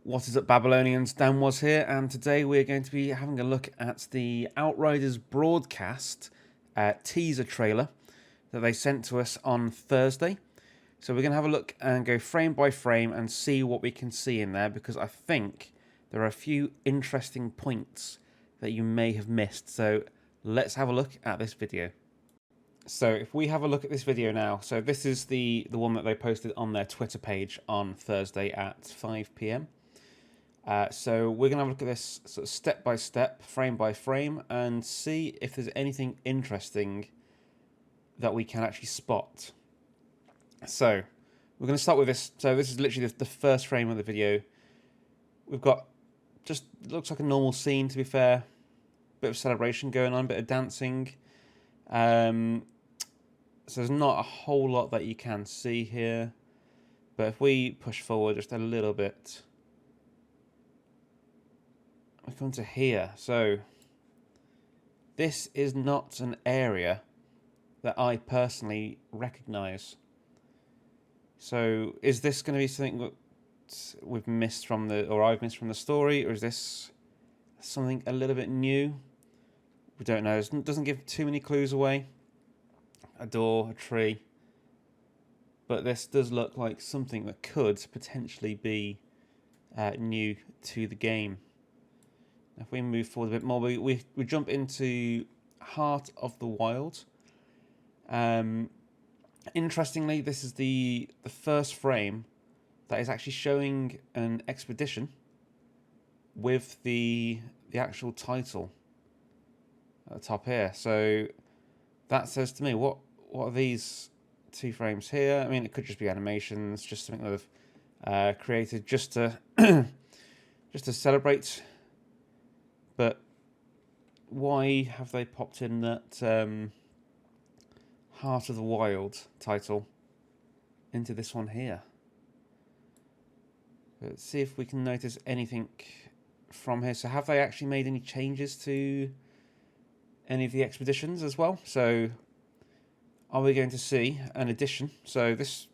What is up, Babylonians? Dan was here, and today we're going to be having a look at the Outriders Broadcast teaser trailer that they sent to us on Thursday. So we're going to have a look and go frame by frame and see what we can see in there, because I think there are a few interesting points that you may have missed. So let's have a look at this video. So if we have a look at this video now, so this is the one that they posted on their Twitter page on Thursday at 5 PM. So we're going to have a look at this sort of step by step, frame by frame, and see if there's anything interesting that we can actually spot. So we're going to start with this. So this is literally the first frame of the video. We've got just, looks like a normal scene, to be fair. Bit of celebration going on, bit of dancing. So there's not a whole lot that you can see here. But if we push forward just a little bit, we come to here. So this is not an area that I personally recognise. So is this going to be something that we've missed from or I've missed from the story, or is this something a little bit new? We don't know. It doesn't give too many clues away. A door, a tree. But this does look like something that could potentially be new to the game. If we move forward a bit more, we jump into Heart of the Wild. Interestingly, this is the first frame that is actually showing an expedition with the actual title at the top here. So that says to me, what are these two frames here? I mean, it could just be animations, just something that they've created just to just to celebrate. But why have they popped in that Heart of the Wild title into this one here? Let's see if we can notice anything from here. So have they actually made any changes to any of the expeditions as well? So are we going to see an addition? So this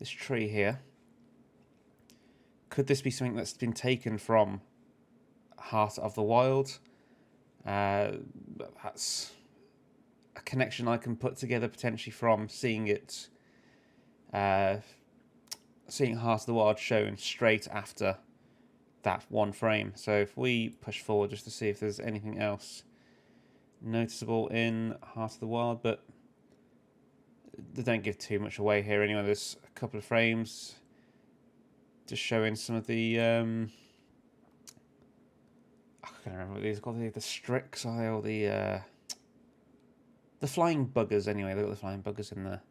tree here, could this be something that's been taken from Heart of the Wild? That's a connection I can put together potentially from seeing it, seeing Heart of the Wild shown straight after that one frame. So if we push forward just to see if there's anything else noticeable in Heart of the Wild, but they don't give too much away here anyway. There's a couple of frames just showing some of the I can't remember what these are called. The Strix, are they, or the flying buggers anyway. They've got the flying buggers in there.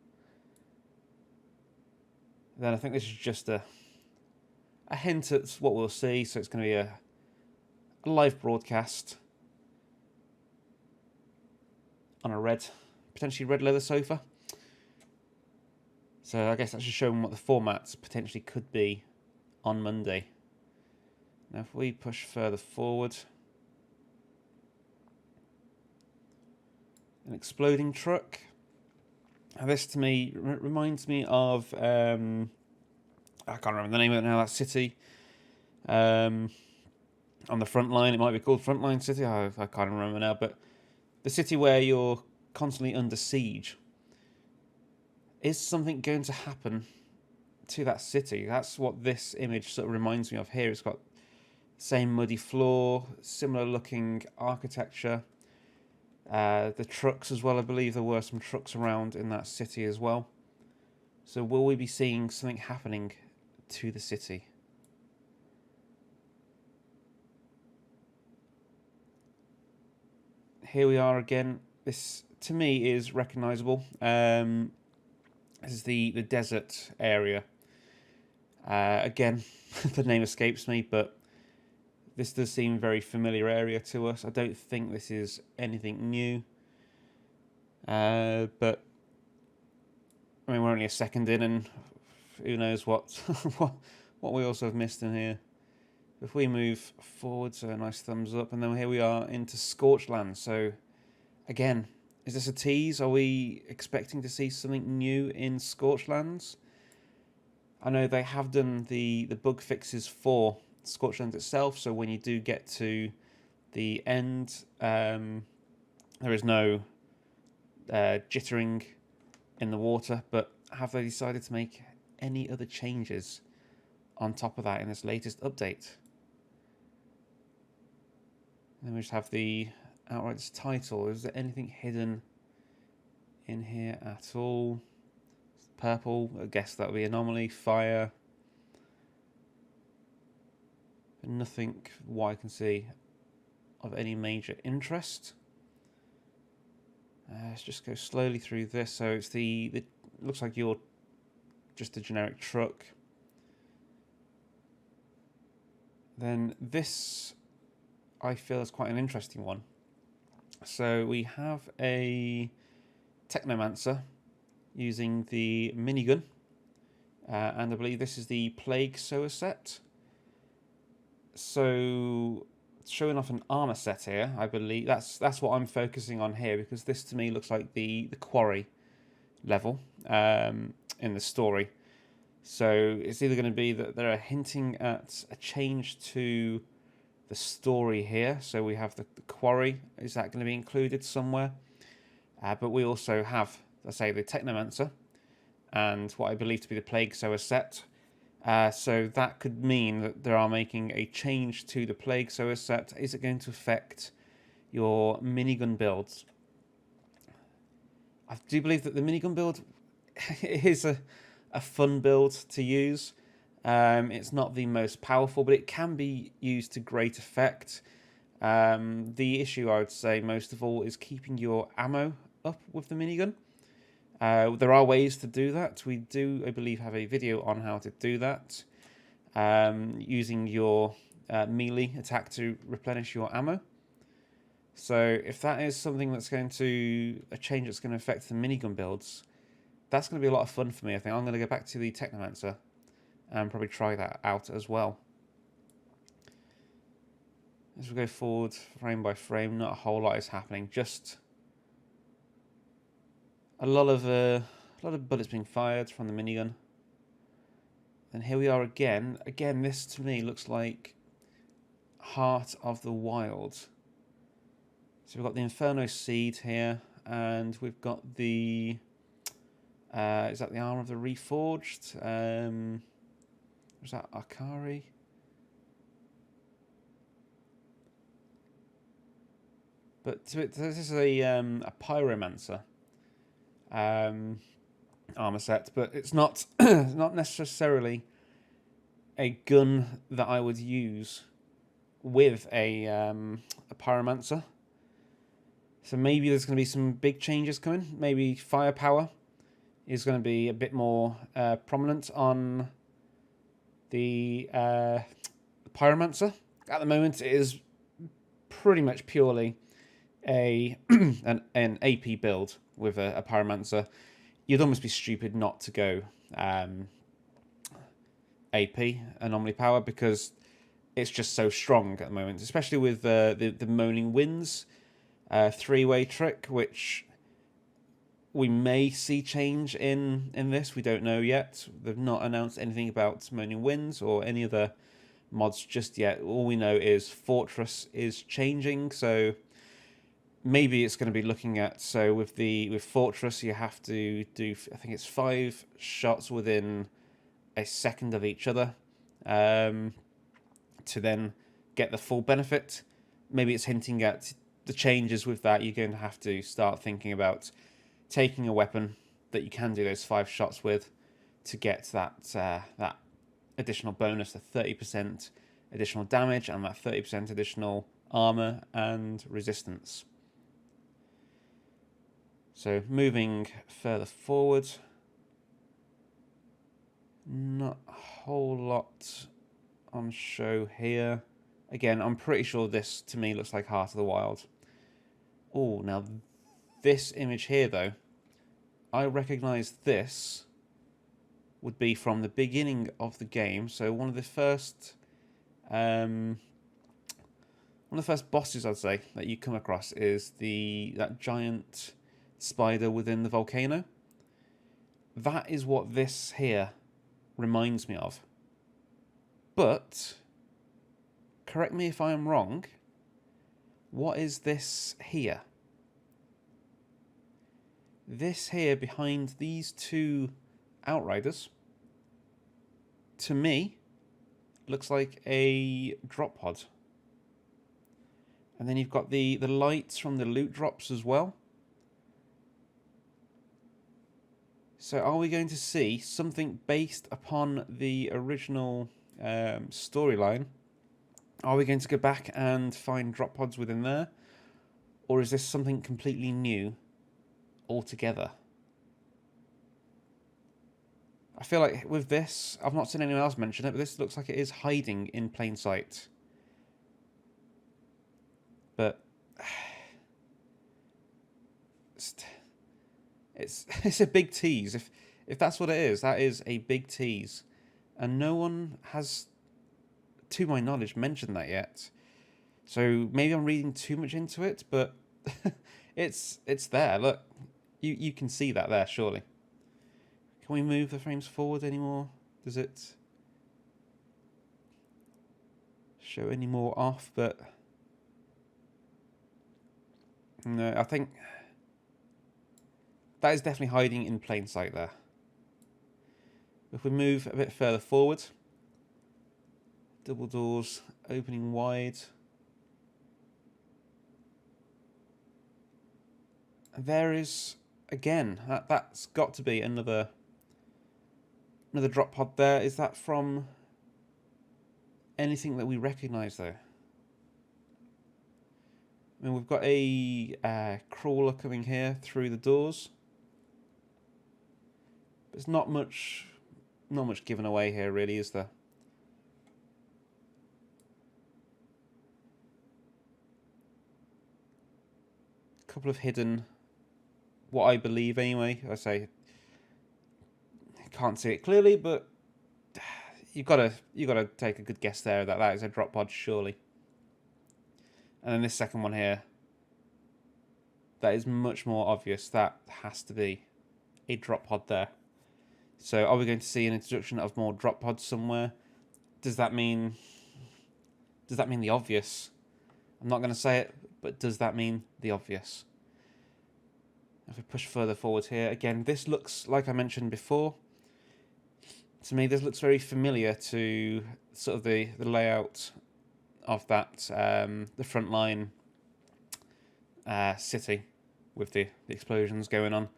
Then I think this is just a hint at what we'll see. So it's going to be a live broadcast on a potentially red leather sofa. So I guess that's just showing what the format potentially could be on Monday. Now if we push further forward, an exploding truck. Now this to me reminds me of, I can't remember the name of it now, that city. On the front line, it might be called Frontline City, I can't remember now, but the city where you're constantly under siege. Is something going to happen to that city? That's what this image sort of reminds me of here. It's got the same muddy floor, similar looking architecture. The trucks as well, I believe there were some trucks around in that city as well. So will we be seeing something happening to the city? Here we are again. This to me is recognisable. This is the desert area. Again, the name escapes me, but this does seem a very familiar area to us. I don't think this is anything new. But I mean, we're only a second in, and who knows what what we also have missed in here. If we move forward, so a nice thumbs up, and then here we are into Scorched Land. So again, is this a tease? Are we expecting to see something new in Scorched Lands? I know they have done the bug fixes for Scorchlands itself, so when you do get to the end, there is no jittering in the water. But have they decided to make any other changes on top of that in this latest update? Then we just have the Outriders title. Is there anything hidden in here at all? Purple, I guess that would be anomaly. Fire. Nothing, what I can see, of any major interest. Let's just go slowly through this. So it's the looks like you're just a generic truck. Then this, I feel, is quite an interesting one. So we have a Technomancer using the minigun, and I believe this is the Plague Sower set. So showing off an armor set here, I believe that's what I'm focusing on here, because this to me looks like the quarry level in the story. So it's either going to be that they're hinting at a change to the story here. So we have the quarry. Is that going to be included somewhere? But we also have, let's say, the Technomancer and what I believe to be the Plague Sower set. So that could mean that they are making a change to the Plague Sower set. Is it going to affect your minigun builds? I do believe that the minigun build is a fun build to use. It's not the most powerful, but it can be used to great effect. The issue, I would say, most of all, is keeping your ammo up with the minigun. There are ways to do that. We do, I believe, have a video on how to do that, using your melee attack to replenish your ammo. So if that is something that's going to, a change that's going to affect the minigun builds, that's going to be a lot of fun for me. I think I'm going to go back to the Technomancer and probably try that out as well. As we go forward frame by frame, not a whole lot is happening. Just a lot of bullets being fired from the minigun. And here we are again. Again, this to me looks like Heart of the Wild. So we've got the Inferno Seed here, and we've got the is that the Armor of the Reforged? Was that Akari? But this is a Pyromancer armor set, but it's not not necessarily a gun that I would use with a Pyromancer. So maybe there's going to be some big changes coming. Maybe firepower is going to be a bit more prominent on the Pyromancer. At the moment, it is pretty much purely an AP build with a Pyromancer. You'd almost be stupid not to go AP, Anomaly Power, because it's just so strong at the moment, especially with the Moaning Winds three-way trick, which we may see change in this. We don't know yet. They've not announced anything about Moaning Winds or any other mods just yet. All we know is Fortress is changing, so maybe it's going to be looking at, so with Fortress you have to do, I think it's 5 shots within a second of each other to then get the full benefit. Maybe it's hinting at the changes with that. You're going to have to start thinking about taking a weapon that you can do those 5 shots with to get that additional bonus, the 30% additional damage and that 30% additional armor and resistance. So moving further forward, not a whole lot on show here. Again, I'm pretty sure this to me looks like Heart of the Wild. Oh, now this image here though, I recognise this would be from the beginning of the game. So one of the first bosses, I'd say, that you come across is that giant spider within the volcano. That is what this here reminds me of. But, correct me if I am wrong, what is this here? This here behind these two Outriders, to me, looks like a drop pod. And then you've got the lights from the loot drops as well. So are we going to see something based upon the original storyline? Are we going to go back and find drop pods within there? Or is this something completely new altogether? I feel like with this, I've not seen anyone else mention it, but this looks like it is hiding in plain sight. But it's a big tease. If that's what it is, that is a big tease. And no one has, to my knowledge, mentioned that yet. So maybe I'm reading too much into it, but it's there. Look, you can see that there, surely. Can we move the frames forward anymore? Does it show any more off? But no, I think that is definitely hiding in plain sight there. If we move a bit further forward, double doors opening wide. And there is, again, that's got to be another drop pod there. Is that from anything that we recognise though? I mean, we've got a crawler coming here through the doors. There's not much given away here, really, is there? A couple of hidden, what I believe anyway. I say, can't see it clearly, but you gotta take a good guess there that that is a drop pod, surely. And then this second one here, that is much more obvious. That has to be a drop pod there. So are we going to see an introduction of more drop pods somewhere? Does that mean the obvious? I'm not going to say it, but does that mean the obvious? If we push further forward here, again, this looks, like I mentioned before, to me this looks very familiar to sort of the layout of that, the front line city with the explosions going on.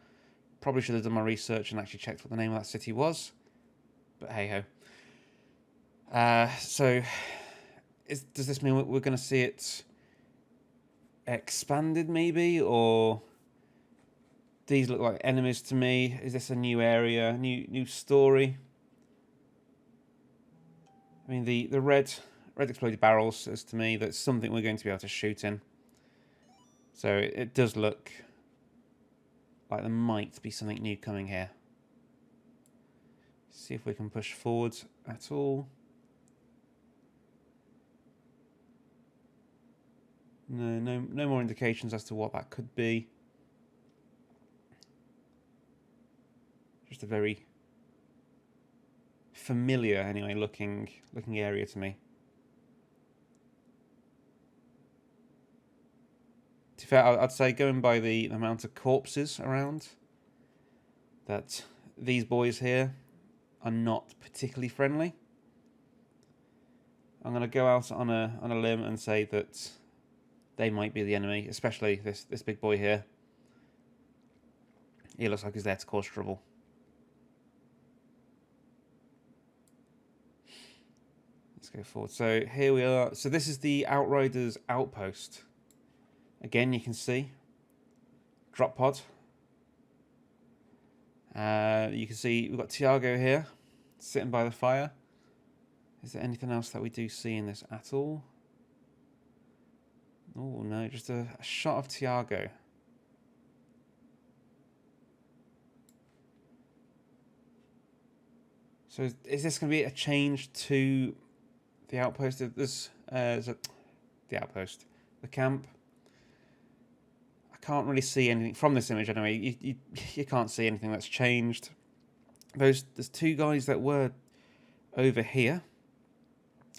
Probably should have done my research and actually checked what the name of that city was. But hey ho. So, does this mean we're going to see it expanded maybe? Or these look like enemies to me? Is this a new area, new story? I mean, the red exploded barrels says to me that's something we're going to be able to shoot in. So it does look like there might be something new coming here. See if we can push forward at all. No more indications as to what that could be. Just a very familiar, anyway, looking area to me. To be fair, I'd say going by the amount of corpses around, that these boys here are not particularly friendly. I'm going to go out on a limb and say that they might be the enemy, especially this big boy here. He looks like he's there to cause trouble. Let's go forward. So here we are. So this is the Outriders Outpost. Again, you can see drop pod. You can see we've got Tiago here sitting by the fire. Is there anything else that we do see in this at all? Oh no, just a shot of Tiago. So is this going to be a change to the outpost? Is it the outpost, the camp? I can't really see anything from this image anyway. You can't see anything that's changed. There's two guys that were over here,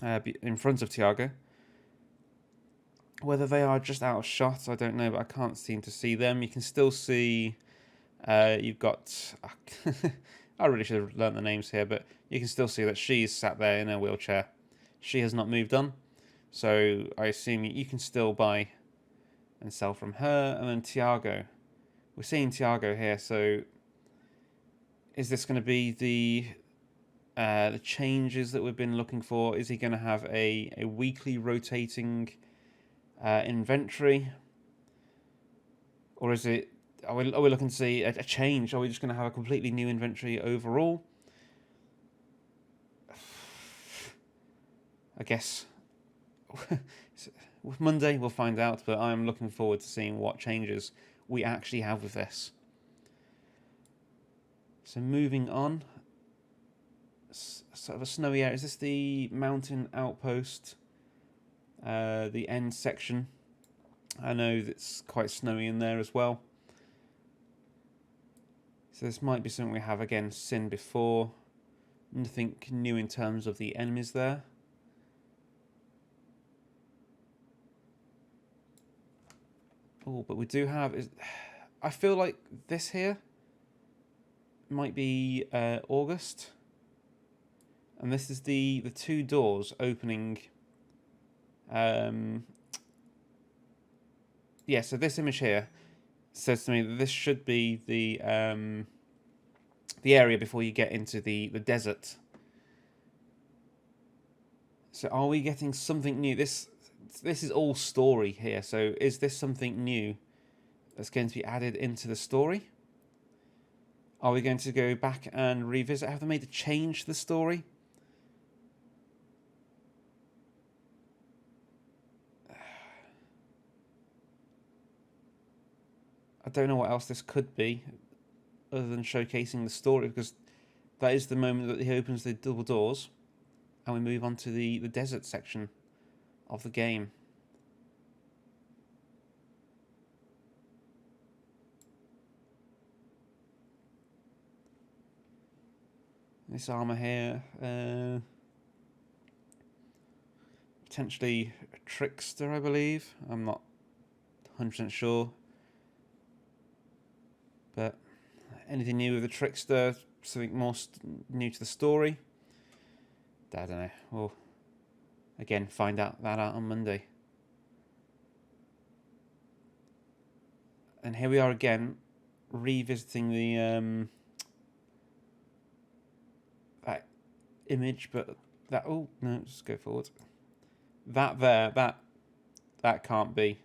in front of Tiago. Whether they are just out of shot, I don't know, but I can't seem to see them. You can still see, you've got, I really should have learnt the names here, but you can still see that she's sat there in her wheelchair. She has not moved on, so I assume you can still buy and sell from her. And then Tiago, we're seeing Tiago here, so is this going to be the changes that we've been looking for? Is he going to have a weekly rotating inventory, or is it? Are we looking to see a change? Are we just going to have a completely new inventory overall? I guess with Monday we'll find out, but I'm looking forward to seeing what changes we actually have with this. So moving on, sort of a snowy area. Is this the mountain outpost? The end section. I know it's quite snowy in there as well. So this might be something we have again seen before. Nothing new in terms of the enemies there. Oh, but we do have... I feel like this here might be August. And this is the two doors opening... yeah, so this image here says to me that this should be the area before you get into the desert. So are we getting something new? This is all story here, so is this something new that's going to be added into the story? Are we going to go back and revisit? Have they made a change to the story? I don't know what else this could be other than showcasing the story, because that is the moment that he opens the double doors and we move on to the desert section of the game. This armor here, potentially a trickster, I believe. I'm not 100% sure. But anything new with the trickster? Something more new to the story? I don't know. We'll again find out that out on Monday. And here we are again, revisiting the that image, but that oh no, just go forward. That there, that can't be.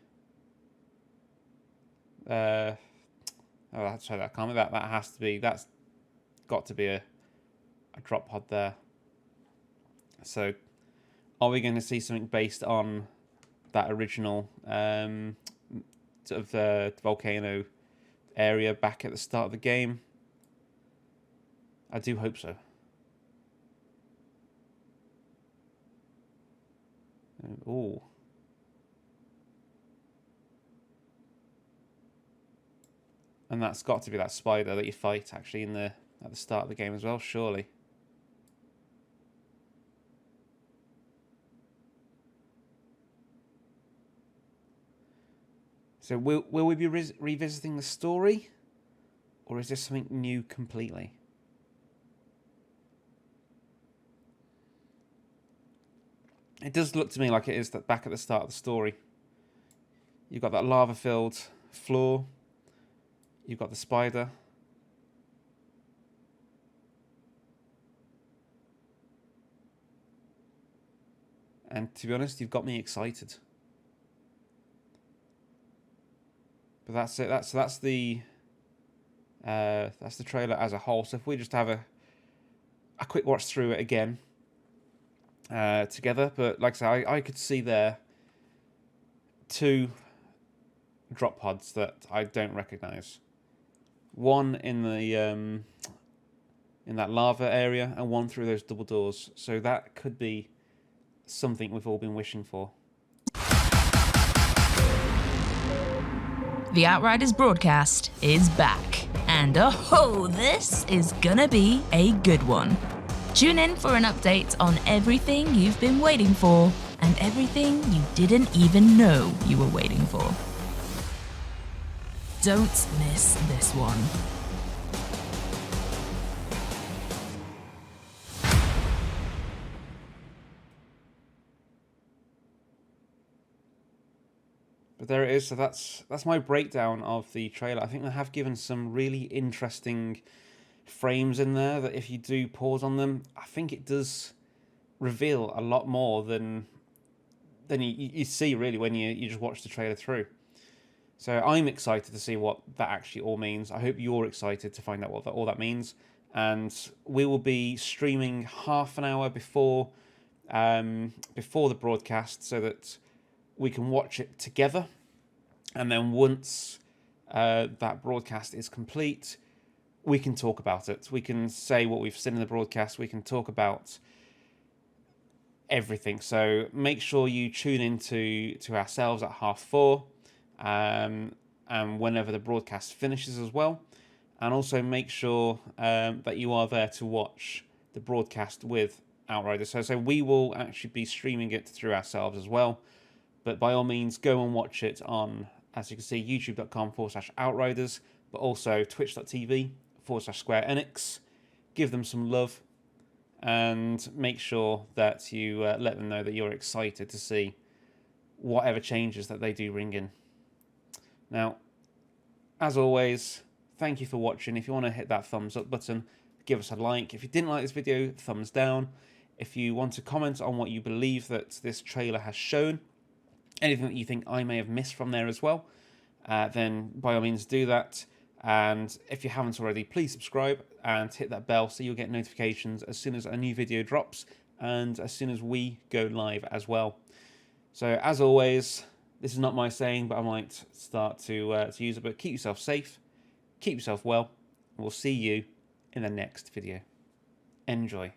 Oh, sorry, that can't be. That has to be. That's got to be a drop pod there. So, are we going to see something based on that original sort of volcano area back at the start of the game? I do hope so. Oh. And that's got to be that spider that you fight actually at the start of the game as well, surely. So will we be revisiting the story, or is this something new completely? It does look to me like it is that back at the start of the story. You've got that lava-filled floor. You've got the spider. And to be honest, you've got me excited. But that's it. That's the trailer as a whole. So if we just have a quick watch through it again together. But like I say, I could see there two drop pods that I don't recognise. One in the in that lava area, and one through those double doors. So that could be something we've all been wishing for. The Outriders broadcast is back. And oh, this is gonna be a good one. Tune in for an update on everything you've been waiting for and everything you didn't even know you were waiting for. Don't miss this one. But there it is. So that's my breakdown of the trailer. I think they have given some really interesting frames in there that if you do pause on them, I think it does reveal a lot more than you see really when you just watch the trailer through. So I'm excited to see what that actually all means. I hope you're excited to find out what all that means. And we will be streaming half an hour before the broadcast so that we can watch it together. And then once that broadcast is complete, we can talk about it. We can say what we've seen in the broadcast. We can talk about everything. So make sure you tune into ourselves at 4:30, and whenever the broadcast finishes as well. And also make sure that you are there to watch the broadcast with Outriders. So we will actually be streaming it through ourselves as well. But by all means, go and watch it on, as you can see, youtube.com/Outriders, but also twitch.tv/Square Enix. Give them some love and make sure that you let them know that you're excited to see whatever changes that they do bring in. Now, as always, thank you for watching. If you want to hit that thumbs up button, give us a like. If you didn't like this video, thumbs down. If you want to comment on what you believe that this trailer has shown, anything that you think I may have missed from there as well, then by all means do that. And if you haven't already, please subscribe and hit that bell so you'll get notifications as soon as a new video drops and as soon as we go live as well. So as always, this is not my saying, but I might start to use it. But keep yourself safe, keep yourself well, and we'll see you in the next video. Enjoy.